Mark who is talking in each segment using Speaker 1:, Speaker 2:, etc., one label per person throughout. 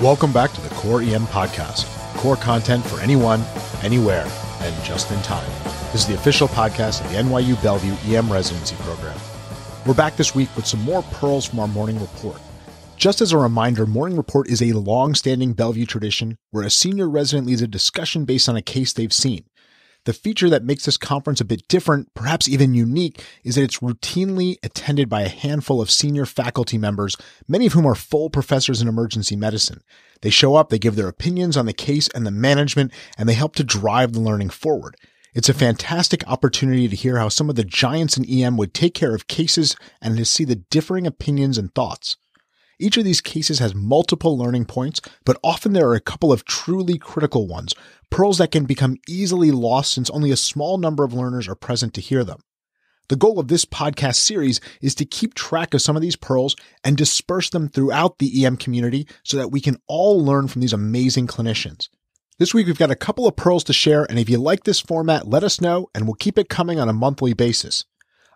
Speaker 1: Welcome back to the Core EM Podcast. Core content for anyone, anywhere, and just in time. This is the official podcast of the NYU Bellevue EM Residency Program. We're back this week with some more pearls from our morning report. Just as a reminder, Morning Report is a long-standing Bellevue tradition where a senior resident leads a discussion based on a case they've seen. The feature that makes this conference a bit different, perhaps even unique, is that it's routinely attended by a handful of senior faculty members, many of whom are full professors in emergency medicine. They show up, they give their opinions on the case and the management, and they help to drive the learning forward. It's a fantastic opportunity to hear how some of the giants in EM would take care of cases and to see the differing opinions and thoughts. Each of these cases has multiple learning points, but often there are a couple of truly critical ones, pearls that can become easily lost since only a small number of learners are present to hear them. The goal of this podcast series is to keep track of some of these pearls and disperse them throughout the EM community so that we can all learn from these amazing clinicians. This week we've got a couple of pearls to share, and if you like this format, let us know and we'll keep it coming on a monthly basis.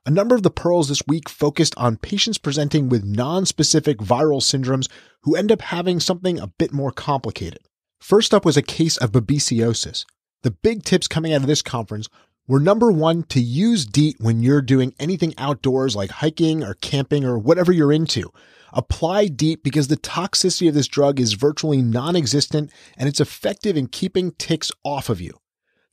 Speaker 1: A number of the pearls this week focused on patients presenting with non-specific viral syndromes who end up having something a bit more complicated. First up was a case of babesiosis. The big tips coming out of this conference were number one, to use DEET when you're doing anything outdoors like hiking or camping or whatever you're into. Apply DEET because the toxicity of this drug is virtually non-existent and it's effective in keeping ticks off of you.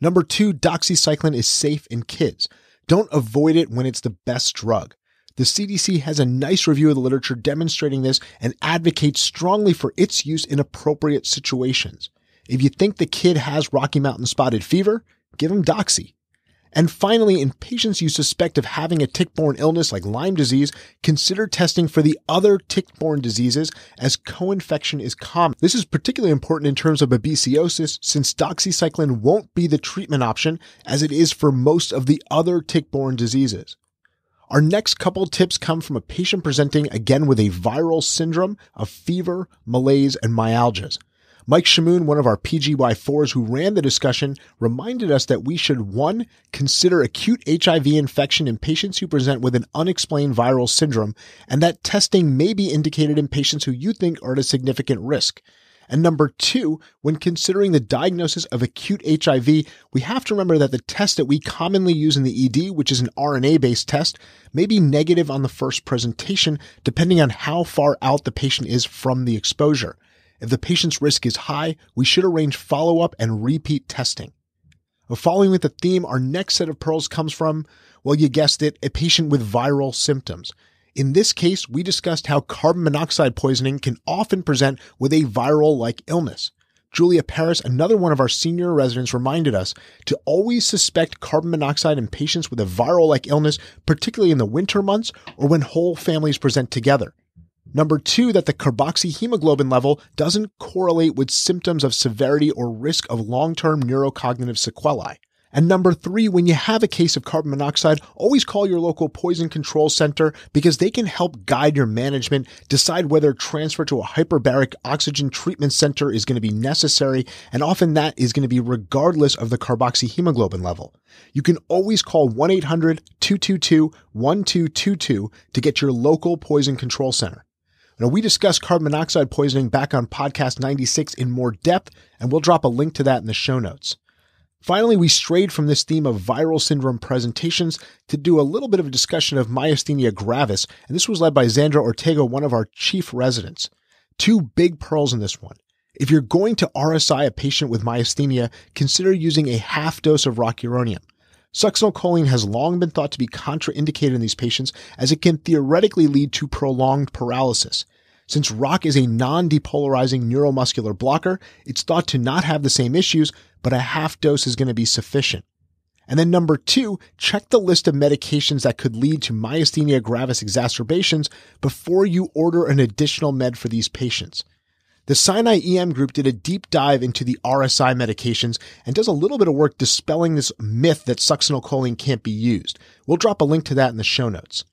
Speaker 1: Number two, doxycycline is safe in kids. Don't avoid it when it's the best drug. The CDC has a nice review of the literature demonstrating this and advocates strongly for its use in appropriate situations. If you think the kid has Rocky Mountain spotted fever, give him doxy. And finally, in patients you suspect of having a tick-borne illness like Lyme disease, consider testing for the other tick-borne diseases as co-infection is common. This is particularly important in terms of babesiosis since doxycycline won't be the treatment option as it is for most of the other tick-borne diseases. Our next couple tips come from a patient presenting again with a viral syndrome of fever, malaise, and myalgias. Mike Shamoon, one of our PGY4s who ran the discussion, reminded us that we should, 1, consider acute HIV infection in patients who present with an unexplained viral syndrome, and that testing may be indicated in patients who you think are at a significant risk. And number 2, when considering the diagnosis of acute HIV, we have to remember that the test that we commonly use in the ED, which is an RNA-based test, may be negative on the first presentation, depending on how far out the patient is from the exposure. If the patient's risk is high, we should arrange follow-up and repeat testing. Following with the theme, our next set of pearls comes from, well, you guessed it, a patient with viral symptoms. In this case, we discussed how carbon monoxide poisoning can often present with a viral-like illness. Julia Paris, another one of our senior residents, reminded us to always suspect carbon monoxide in patients with a viral-like illness, particularly in the winter months or when whole families present together. Number 2, that the carboxyhemoglobin level doesn't correlate with symptoms of severity or risk of long-term neurocognitive sequelae. And number 3, when you have a case of carbon monoxide, always call your local poison control center because they can help guide your management, decide whether transfer to a hyperbaric oxygen treatment center is going to be necessary, and often that is going to be regardless of the carboxyhemoglobin level. You can always call 1-800-222-1222 to get your local poison control center. Now, we discussed carbon monoxide poisoning back on podcast 96 in more depth, and we'll drop a link to that in the show notes. Finally, we strayed from this theme of viral syndrome presentations to do a little bit of a discussion of myasthenia gravis, and this was led by Xandra Ortega, one of our chief residents. 2 big pearls in this one. If you're going to RSI a patient with myasthenia, consider using a half dose of rocuronium. Succinylcholine has long been thought to be contraindicated in these patients as it can theoretically lead to prolonged paralysis. Since ROC is a non-depolarizing neuromuscular blocker, it's thought to not have the same issues, but a half dose is going to be sufficient. And then number 2, check the list of medications that could lead to myasthenia gravis exacerbations before you order an additional med for these patients. The Sinai EM group did a deep dive into the RSI medications and does a little bit of work dispelling this myth that succinylcholine can't be used. We'll drop a link to that in the show notes.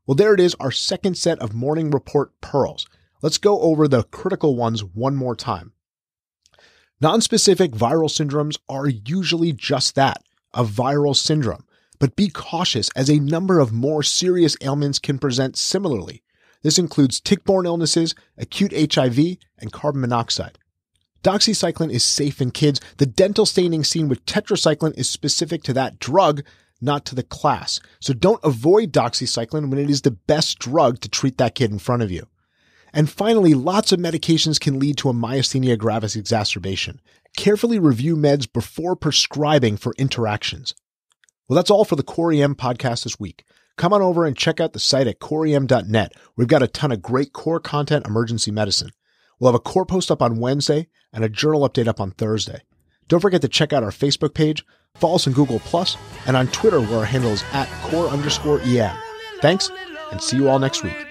Speaker 1: Well, there it is, our second set of morning report pearls. Let's go over the critical ones one more time. Nonspecific viral syndromes are usually just that, a viral syndrome, but be cautious as a number of more serious ailments can present similarly. This includes tick-borne illnesses, acute HIV, and carbon monoxide. Doxycycline is safe in kids. The dental staining seen with tetracycline is specific to that drug, not to the class. So don't avoid doxycycline when it is the best drug to treat that kid in front of you. And finally, lots of medications can lead to a myasthenia gravis exacerbation. Carefully review meds before prescribing for interactions. Well, that's all for the Core EM podcast this week. Come on over and check out the site at coreem.net. We've got a ton of great core content emergency medicine. We'll have a core post up on Wednesday and a journal update up on Thursday. Don't forget to check out our Facebook page, follow us on Google+, and on Twitter where our handle is @core_EM. Thanks, and see you all next week.